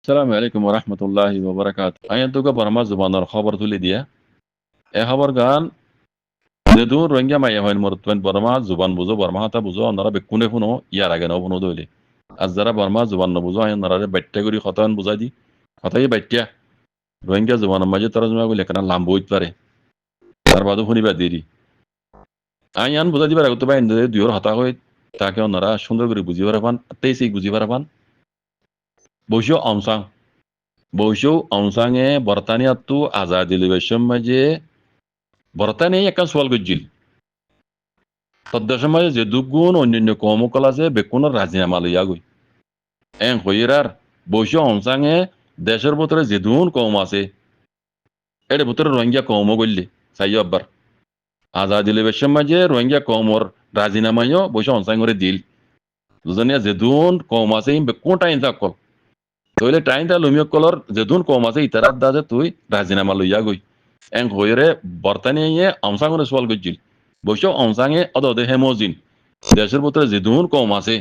Assalamu alaikum warahmatullahi wabarakatuh. Ayan tuga barma zubanar khabar tuli dia. Khabar gan dedun rohingya maya hoin mortwen barma zuban buzo barma hata buzo onara bekkune funo yar agen obuno dole. Azzara barma zuban no buzo ayan narare bette guri khatan buzadi. Khatai bettia rohingya zuban maje tarjuma gule kana lamboit pare. Tar badu funi ba deri. Ayan buzadi bara gutu ba inde diyor hata hoy তাকে ওনারা সুন্দর করে বুঝিয়ে পারবান তেইসই বুঝিয়ে পারবান বসিও অংসাং বসিও অংসাঙে বর্তানিয়াতু আজাদি লিবেশন মাঝে বর্তানি একটা সোয়াল গজ্জিল তদ্দেশের মাঝে যে দুগুণ অন্যান্য কর্মকলা আছে বেকুনের রাজিনামা লইয়া গই এন হইরার বসিও অংসাঙে দেশের ভিতরে যে দুন কম আছে এর ভিতরে রোহিঙ্গা কম গল্লি চাই আব্বার আজাদি লিবেশন মাঝে রোহিঙ্গা কমর রাজিনামাইও বসে অংসাঙরে দিল দুজনিয়া যে দুন কম আছে বেকুন টাইম থাকল তইলে টাইমটা লুমিয় কলর যেদুন কম আছে ইতারাত দাজে তুই রাজিনামা লইয়া গই এং হইরে বর্তানিয়ে অমসাঙ্গনে সোয়াল গজ্জিল বসে অমসাঙ্গে অদদে হেমোজিন দেশের ভিতরে যেদুন কম আছে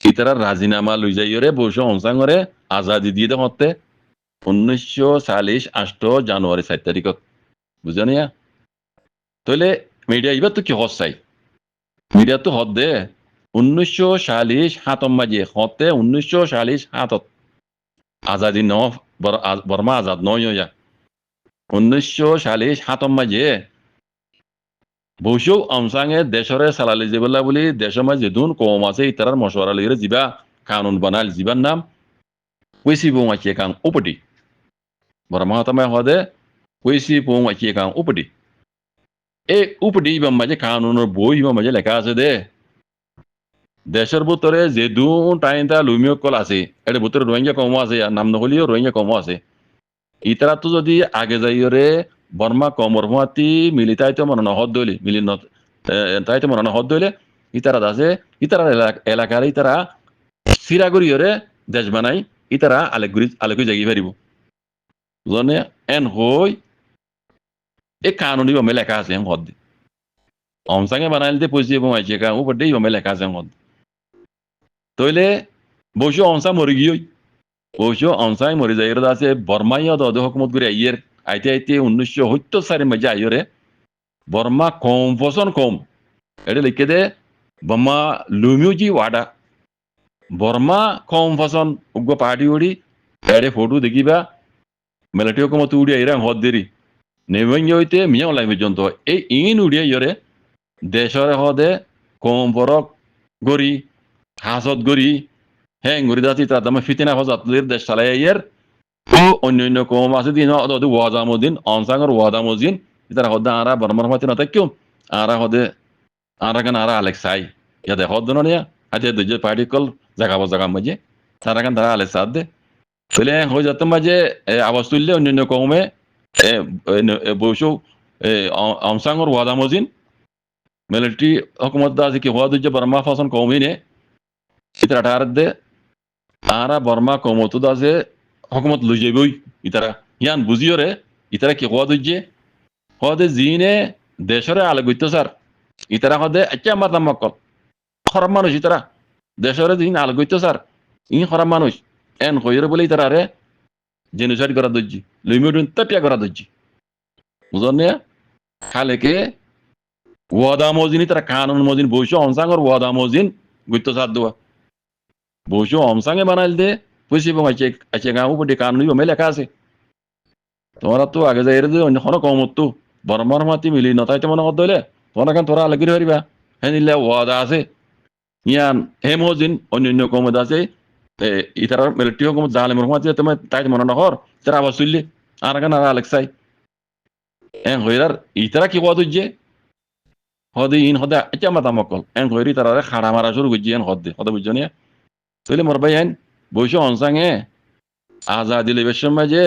ইতারা রাজিনামা লই যাইরে বসে অমসাঙ্গরে আজাদি দিয়ে দেখতে 1948 জানুয়ারি 4 তারিখত বুঝানিয়া তইলে মিডিয়া এবার তো কি হসাই মিডিয়া তো হদ দে 1947 মাঝে হতে 1947 আজাদি ন বর্মা আজাদ নয় 1947 মাঝে বসেও আমসাঙে দেশরে সালালি যেবলা বলি দেশের মাঝে দুন কম আছে ইতারার মশওয়ারা লইরে জিবা কানুন বানাল জিবার নাম কইসি বং আছে কাং উপটি বর্মা হতামায় হদে কইসি বং আছে কাং উপটি এই উপটি ইবাম মাঝে কানুনের বই ইবাম মাঝে লেখা আছে দে দেশের ভিতরে যে দুন টাইমটা লুমিয় কল আছে এর ভিতরে রোহিঙ্গা কম আছে নাম নহলিও রোহিঙ্গা কম আছে ইতারা তো যদি আগে যাইরে বর্মা কমর হুয়াতি মিলি তাইতে মনে নহদ দইলে মিলি তাইতে মনে নহদ দইলে ইতারা আছে ইতারা এলাকার ইতারা সিরাগুড়িয়রে দেশ বানাই ইতারা আলেগুড়ি জাগি পারিব জনে এন হই এ কানুনি বমে লেখা আছে হদ অমসাঙে বানাইল দে পয়সি এবং আইছে কা উপর দেই বমে লেখা আছে হদ তইলে বসে অমসা মরি গিয়ে বসে অমসাই মরি যাই আছে বর্মাইয়া দদ হকুমত করে আইয়ের আইতে আইতে 1974 মাঝে আইরে বর্মা কম ফসন কম এটা লিখে দে বর্মা লুমিউজি ওয়াডা বর্মা কম ফসন উগ্র পার্টি উড়ি এড়ে ফটো দেখিবা মিলিটারি হকুমত উড়ি আইরা হদ দেরি নেভেঙ্গে হইতে মিয়া ওলাই পর্যন্ত এই ইন উড়িয়া ইয়রে দেশরে হদে কম পরক গড়ি হাসত গড়ি হ্যাঁ গড়ি দাতি তার দামে ফিতিনা হজাতলির দেশ চালাই আইয়ের অন্যান্য কম আছে দিন ওয়াজামুদ্দিন অনসাঙ্গর ওয়াদামুদ্দিন ইতারা হদে আরা বর্মার মাতি না থাকিও আরা হদে আরা কেন আরা আলেক্সাই ইয়াদে হদ নিয়া আজ দুজে পার্টি কল জাগা মাঝে তারা কেন তারা আলেক্সা দে তাহলে হয়ে যেত মাঝে আওয়াজ তুললে অন্যান্য কমে বসু অনসাঙ্গর ওয়াদামুদ্দিন মিলিটারি হকুমত আছে কি হওয়া দুজে বর্মা ফাসন কমই নে ইতারা ঠার দে আরা বর্মা কমত আছে হকুমত লই যাবই ইতারা ইয়ান বুঝিওরে ইতারা কি হওয়া দুজে হদে জিনে দেশরে আলগৈত স্যার ইতারা হদে আচ্ছা আমার নাম মকল খরাব মানুষ ইতারা দেশরে জিন আলগৈত স্যার ইন খরাব মানুষ এন কইরে বলে ইতারা রে জেনোসাইড করা দজ্জি লিমিটুন তাপিয়া করা দজ্জি বুঝনে খালেকে ওয়াদা মজিন তারা কানুন মজিন বসে অনসাঙ্গর ওয়াদা মজিন গৈত স্যার দেওয়া বসে অমসাঙ্গে বানাইল দে পয়সি এবং আছে গাঁও উপরে কানুনি বমে লেখা আছে তোমরা তো আগে যাই রে অন্য কোনো কমত তো বর্মার মাতি মিলি নতাইতে মনে কর দইলে তোমরা কেন তোরা আলগির হরিবা হ্যাঁ নিলে ওয়াদা আছে ইয়ান হেমোজিন অন্যান্য কমত আছে ইতার মিলিটারি হকুমত জাহালেমর মাতি তুমি তাই মনে নহর তারা আবার চললি আর কেন আর আলেক্সাই এন হইরার ইতারা কি কত যে হদে ইন হদে আচ্ছা মাতা মকল এন হইরি তারা খাড়া মারা শুরু করছি এন হদে হদে বুঝছো নিয়ে তাহলে মোর ভাই হেন বসে অনসাঙে আজাদি লিবেশন মাঝে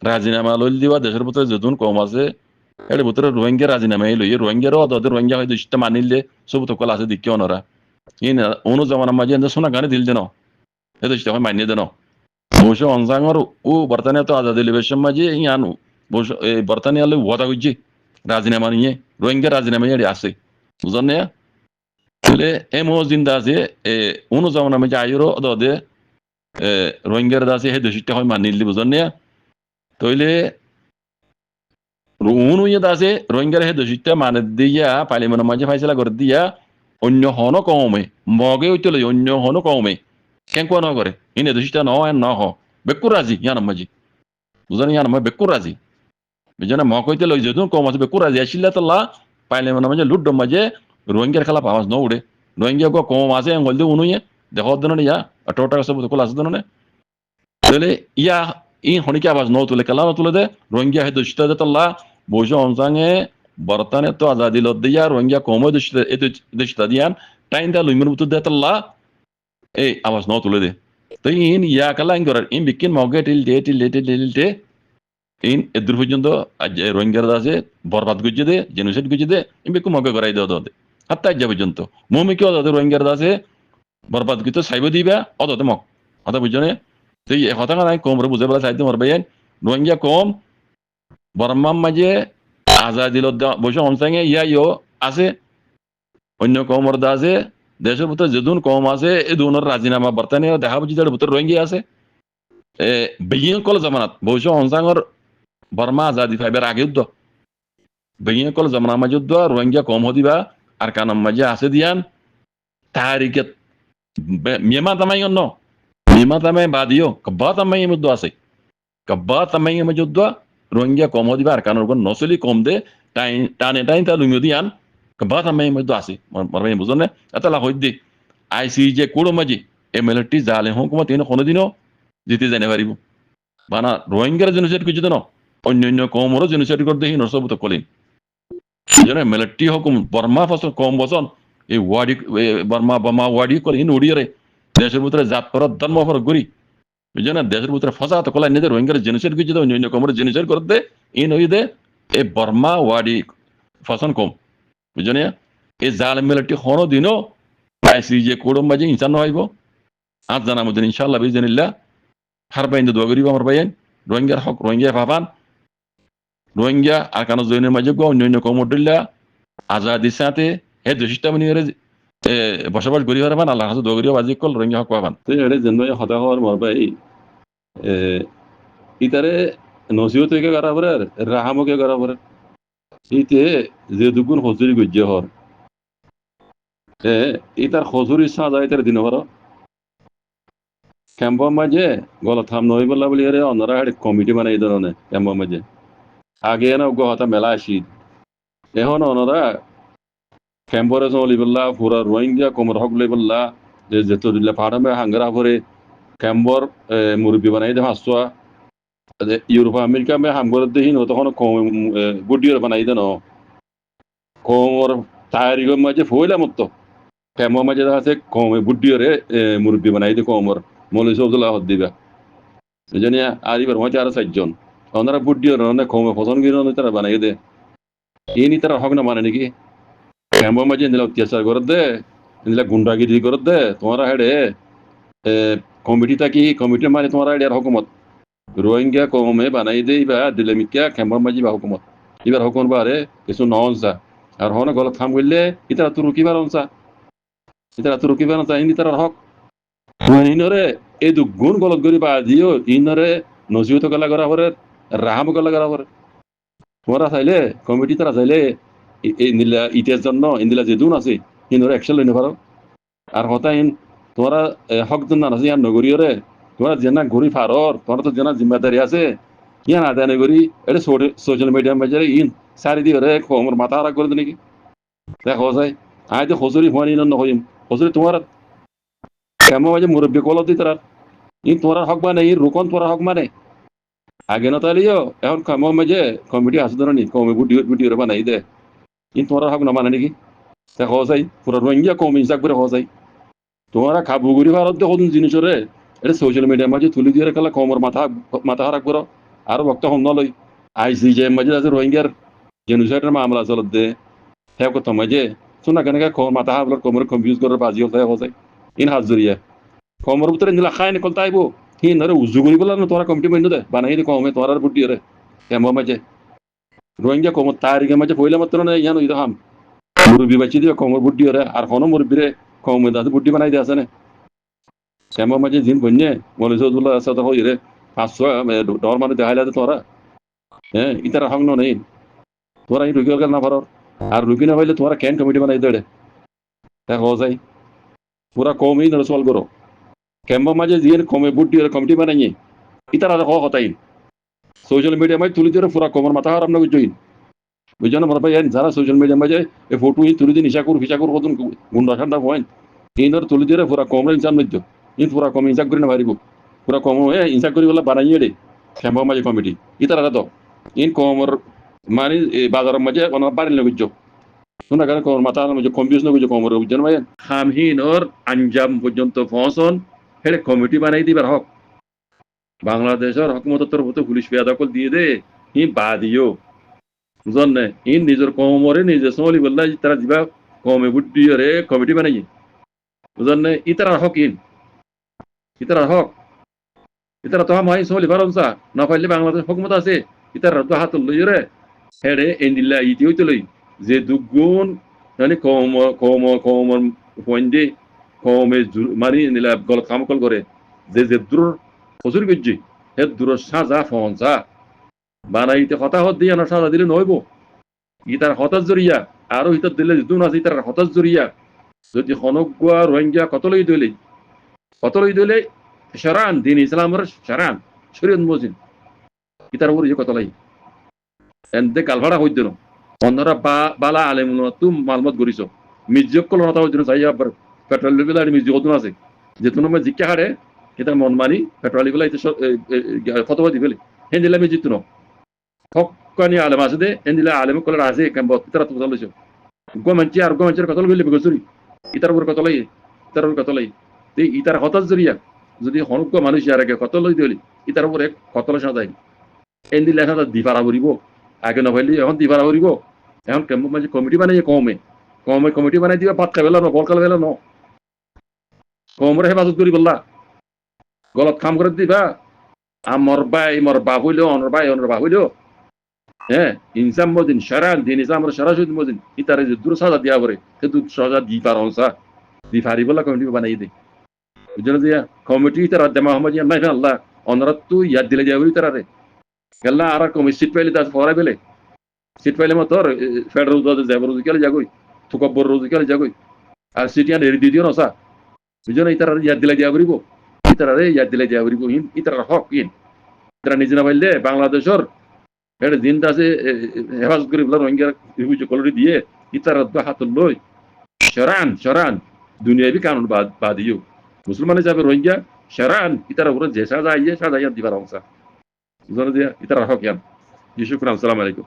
রাজিনামা লইল দিবা দেশের ভিতরে যেতুন কম আছে এর ভিতরে রোহিঙ্গা রাজিনামা লইয়ে রোহিঙ্গারও অদে রোহিঙ্গা হয়তো ইস্টা মানিলে সব তো কল আছে দিকে অনরা ইন অনু জামানার মাঝে সোনা গানে দিল দেন এতো ইস্টা হয় মানিয়ে দেন বসে অনসাঙর ও বর্তানিয়া তো আজাদি লিবেশন মাঝে ইয়ান বসে বর্তানিয়া লই ওয়াদা করছি রাজিনামা নিয়ে রোহিঙ্গা রাজিনামা আছে বুঝলেন না তাহলে এমও জিন্দা আছে অনু জামানার মাঝে আইরও অদে রোহিঙ্গার দাসে হে দেশিটা হয় মানিলি বুঝন নিয়া তইলে উনুইয়া দাসে রোহিঙ্গার হে দেশিটা মানে দিয়া পার্লিমেন্টের মাঝে ফাইসলা করে দিয়া অন্য হন কমে মগে হইতে লই অন্য হন কমে কেন কোয়া ন করে ইনে দেশিটা ন ন হ বেকুর রাজি ইয়ান মাঝি বুঝন ইয়ান মা বেকুর রাজি বুঝনা ম কইতে লই যেদুন কম আছে বেকুর রাজি আসিলা তাল্লা পার্লিমেন্টের মাঝে লুড মাঝে রোহিঙ্গার খেলা আওয়াজ ন উড়ে রোহিঙ্গা কম আছে হল দিয়ে উনুইয়া দেখো দিন ইয়া টোটা সব কল আছে দিন তাহলে ইয়া ই হনিকে আওয়াজ ন তুলে কেলা ন তুলে দে রোহিঙ্গা হে দুষ্ট দে তাল্লা বসে অনসাঙে বর্তমানে তো আজাদি লত দিয়া রোহিঙ্গা কমে দুষ্ট দিয়ান টাইম দা লুইমের মতো দে তাল্লা এই আওয়াজ ন তুলে দে তো ইন ইয়া কালা ইন করার ইন বিকিন মগে টিলতে ইন এদুর পর্যন্ত রোহিঙ্গার আছে বরবাদ গুজে দে জেনোসাইড গুজে দে ইন বিকু মগে করাই দেওয়া দে হাত্তা আজ পর্যন্ত মুমি কি অদাতে রোহিঙ্গার আছে বরবাদ গুতো সাইব দিবা অদাতে মক কথা বুঝনে তো এই কথা নাই কম রে বুঝে বলা চাইতে মারবেন রোহিঙ্গা কম বর্মার মাঝে আজাদি বসে অনসাঙে ইয়া ইয়ো আছে অন্য কমর দা আছে দেশের ভিতরে যেদুন কম আছে এই দুনের রাজিনামা বর্তানে দেখা বুঝি যার ভিতরে রোহিঙ্গা আছে বেগিয়ে কল জামানাত বসে অনসাঙর বর্মা আজাদি ফাইবার আগে যুদ্ধ বেগিয়ে কল জামানা মাঝে যুদ্ধ রোহিঙ্গা কম হদিবা আর কানাম মাঝে আছে দিয়ান তারিখে মিয়ামা তামাই অন্য মিয়ামা তামাই বাদিও কব্বা তামাই মধ্যে আছে কব্বা তামাই মধ্যে যুদ্ধ রোহিঙ্গা কম হদিবা আর কানার উপর নসলি কম দে টানে তা লুমিও দিয়ান কব্বা তামাই মধ্যে আছে মারবাই বুঝুন না এত লাভ হইতে আইসিজে কোড়ো মাঝে এমএলটি জালে হুকুমত ইন কোনোদিনও জিতে জানে পারিব বানা রোহিঙ্গার জেনোসাইড কিছু তো অন্য কমরও জেনোসাইড করতে হি নসবত কলিন যেন এমএলটি হুকুম বর্মা ফসল কম বসন এই ওয়াডি বর্মা বমা ওয়াডি করে ইন উড়িয়ে দেশের ভিতরে জাত পর ধর্ম ফর গরি বুঝছেন দেশের ভিতরে ফসা তো কলাই নিজের রোহিঙ্গার জেনোসাইড কিছু তো অন্য কমর জেনোসাইড করতে ইন হই দে এই বর্মা ওয়াডি ফসন কম বুঝছেন এই জাল এমএলটি হনো দিনও আইসিজে কোড়ম বাজে ইনসান হইব আজ জানা মধ্যে ইনশাআল্লাহ বিজনিল্লাহ হার বাইন দোয়া করিব আমার বাইন রোহিঙ্গার হক রোহিঙ্গা ভাবান রোহিঙ্গা আর কানো জৈনের মাঝে অন্য কমরডুল্লা আজাদি সাথে হে দুশিটা মানে বসবাস করি পারবান আল্লাহ হাতে দোয়া করিব আজি কল রোহিঙ্গা হক পাবান তো এড়ে যেন হতা হওয়ার মর ভাই ইতারে নসিহত কে করা পরে রাহামকে করা পরে ইতে যে দুগুণ হজুরি গজ্জে হর ইতার হজুরি সাজা ইতার দিন হর ক্যাম্পর মাঝে গলা থাম নই বললা বলি আরে অন্যরা একটা কমিটি বানাই ধরনে ক্যাম্পর মাঝে আগে না গহতা মেলা আসি এখন অন্যরা ক্যাম্পরে চলি বললা পুরা রোহিঙ্গা কোমর হক লই বললা যে যেত দিলে পাহাড়ে হাঙ্গারা করে ক্যাম্পর মুরব্বী বানাই দে হাসুয়া ইউরোপ আমেরিকা মে হামগর দেহিন তখন গুডিয়র বানাই দেন কোমর তায়ারিগর মাঝে ফইলা মত ক্যাম্পর মাঝে আছে কমে বুডিয়রে মুরব্বী বানাই দে কোমর মৌলী সবদুল্লাহ হদ দিবা বুঝলি আর এবার হয়তো আরো 4 জন ওনারা বুডিয়র কমে ফসন গিয়ে তারা বানাই দে ইনি তারা হক না মানে নাকি ক্যাম্পর মাঝে নিলা অত্যাচার করে দে নিলা গুন্ডাগিরি করে দে তোমরা হেডে কমিটি থাকি কমিটি মানে তোমরা হেডে আর হুকুমত রোহিঙ্গা কমে বানাই দে বা দিলে মিকা ক্যাম্পর মাঝে বা হুকুমত এবার হুকুম বারে কিছু নহনসা আর হন গলত থাম করলে ইতারা তো রুকিবার অনসা ইতারা তো রুকিবার অনসা ইনি তারা হক ইনরে এই দুগুণ গলত করি বা দিও ইনরে নজিহত গলা করা পরে রাহাম গলা করা পরে তোমরা চাইলে কমিটি তারা চাইলে ইন্দিলা ইতিহাস জন্য ইন্দিলা যে দুন আছে ইনরে একশন লইতে পারো আর হতা ইন তোমরা হক জন না আছে ইয়ার নগরীয়রে তোমরা জেনা ঘুরি ফারর তোমরা তো জেনা জিম্মেদারি আছে ইয়ান আদায় নগরী এটা সোশ্যাল মিডিয়া বাজারে ইন সারি দিয়ে রে আমার মাথা হারা করে নাকি দেখো যায় আয় তো হজুরি হওয়ানি নহইম হজুরি তোমার কেমন মাঝে মুরব্বী কলত দি তারা ইন তোমার হক মানে ইন রুকন তোমার হক মানে আগে না তাহলেও এখন কেমন মাঝে কমিটি আছে ধরনি কমে বুডিও বানাই দে ইন তোমার হক না মানে নাকি দেখো যায় পুরো রোহিঙ্গা কম ইনসাক করে হওয়া যায় তোমরা খাবুগুড়ি ভারত দেখুন জিনিসরে এটা সোশ্যাল মিডিয়ার মাঝে তুলি দিয়ে কালা কমর মাথা হারাক করো আর বক্তা হম নলই আইসিজে মাঝে আছে রোহিঙ্গার জেনোসাইডের মামলা চলত দে হ্যাঁ কথা মাঝে শোনা কেন মাথা হাবলার কমর কনফিউজ করে বাজি হতে হওয়া যায় ইন হাত জরিয়া কমর ভিতরে নিলা খাই নিকল তাইব হি নরে উজু করি বলা না তোরা কমিটি বান্ধ দে বানাই দে কমে তোরার বুদ্ধি রে কেমন মাঝে রোহিঙ্গা কমর তারিখে মাঝে পয়লা মাত্র না ইয়ান ওই হাম মুরব্বী বাঁচি দিয়ে কমর বুদ্ধি রে আর কোনো মুরব্বী রে কমে দাঁত বুদ্ধি বানাই দিয়ে আছে না শ্যামা মাঝে জিন বন্যে মলিসুল্লাহ সাথে হই রে 500 ডর মানে দেখাইলা তোরা হ্যাঁ ইতারা হং নেই তোরা এই রুগী না পারো আর রুগী না হইলে তোরা ক্যান কমিটি বানাই দেড়ে দেখো যাই পুরা কমই না সল করো ক্যাম্পা মাঝে জিন কমে বুদ্ধি কমিটি বানাইয়ে ইতারা দেখো হতাই সোশ্যাল মিডিয়া মাঝে তুলি ধরে পুরা কমর মাথা হারাম না বুঝছই বুঝছো না মনে পাই যারা সোশ্যাল মিডিয়া মাঝে এই ফটো তুলি দিন হিসা কর কতন গুন্ডা ঠান্ডা হয় এই ধর তুলি ধরে পুরা কমরে ইনসান মধ্য ইন পুরা কম ইনসাক করে না পারিব পুরা কম হয়ে ইনসাক করি বলে বানাইয়ে দে ক্যাম্পা মাঝে কমিটি ইতারা তো ইন কমর মানে বাজারের মাঝে কোনো বাড়ির বুঝছ শোনা কেন কমর মাথা মাঝে কম্পিউস না বুঝছো কমর বুঝছেন ভাই খামহীন ওর আঞ্জাম পর্যন্ত পৌঁছন হেড়ে কমিটি বানাই দিবার হক বাংলাদেশের হকুমতের তরফ পুলিশ পেয়াদা কল দিয়ে দে হি বাদিও বুঝলেন না ইন নিজের কমরে নিজে চলি বললা তারা যা কমে বুদ্ধি রে কমিটি বানাই বুঝলেন না ইতারা হক ইতারা হক ইতারা তো হামাই চলি পারমসা না পাইলে বাংলাদেশ হকুমত আছে ইতারা তো হাত লই রে হেড়ে এন্ডিল্লা ইতি হইতে লই যে দুগুণ মানে কমর পয়েন্টে কমে মারি নিলা গলত কামকল করে যে দূর হজুর গজ্জি হে দূর সাজা ফনসা বানাইতে হতা হত দিয়ে না সাজা দিলে নইব ইতার হতাশ জরিয়া আরো হিতার দিলে যেতুন আছে ইতার হতাশ জরিয়া যদি হনগুয়া রোহিঙ্গা কতলই দিলে শরান দিন ইসলামের শরান শরীয়ত মজিন ইতার উপর যে কতলাই এনতে কালভাড়া হইত না অন্যরা বালা আলেম তুম মালমত গরিছ মির্জক কল নতা হইত না চাই আবার পেট্রোল বিলার মির্জক কত আছে যেতুন আমরা জিজ্ঞা হারে এটা মন মানি পেট্রোল গুলা এটা ফতোয়া দি ফেলে হেন দিলে আমি জিতু ন হকানি আলেম আছে দে হেন দিলে আলেম কলার আছে কেমন ইতারা তো চলেছ গোমাঞ্চের কতল গেলে গছরি ইতার উপর কতলাই ইতার উপর কতলাই ইতার হতাশ জরিয়া যদি হনুক মানুষ ইয়ার আগে কত লই দিলি ইতার উপরে কতল সাজাই এন দিলে এখন দিপারা ভরিব আগে নভাইলি এখন দিপারা ভরিব এখন কেমন মাঝে কমিটি বানাই কমে কমিটি বানাই দিবা ভাত খাবেলা ন বল খাবেলা ন কমরে হেফাজত করি বললা গলত কাম করে দিবা আমার বাপ হইল অনর বাপ হইল হ্যাঁ ইনসাম মদিন সারান দিন ইসলামের সরাসরি মদিন ইতারে যে দূর সাজা দিয়া করে সে দূর সাজা দি পারসা দি ফারি বললা কমিটি বানাই দে বুঝলো দিয়া কমিটি তারা দেমা হমাজি নাই আল্লাহ অনরাত তুই ইয়াদ দিলে যাবি তারা রে গেল্লা আর কমি সিট পাইলে তার ফরাই পেলে সিট পাইলে মতো ফেডারেল যাবো রোজিকালে যাগই থুকব্বর রোজিকালে যাগই আর সিটিয়ান এরি দিদিও নসা বুঝলো ইতারা ইয়াদ দিলে দিয়া করিব ইতারা রে ইয়াদ দিলে দিয়া করিব ইতারা হক ইতারা নিজে না পাইলে বাংলাদেশের এটা দিনটা আছে হেফাজত করি বলে রোহিঙ্গা কলরি দিয়ে ইতারা হাত লই সরান দুনিয়াবি কানুন বাদিও মুসলমান হিসাবে রোহিঙ্গা সরান ইতারা উপরে যে সাজা দিবার অংশা ইতারা হক ইয়ান শুকরান আসসালামু আলাইকুম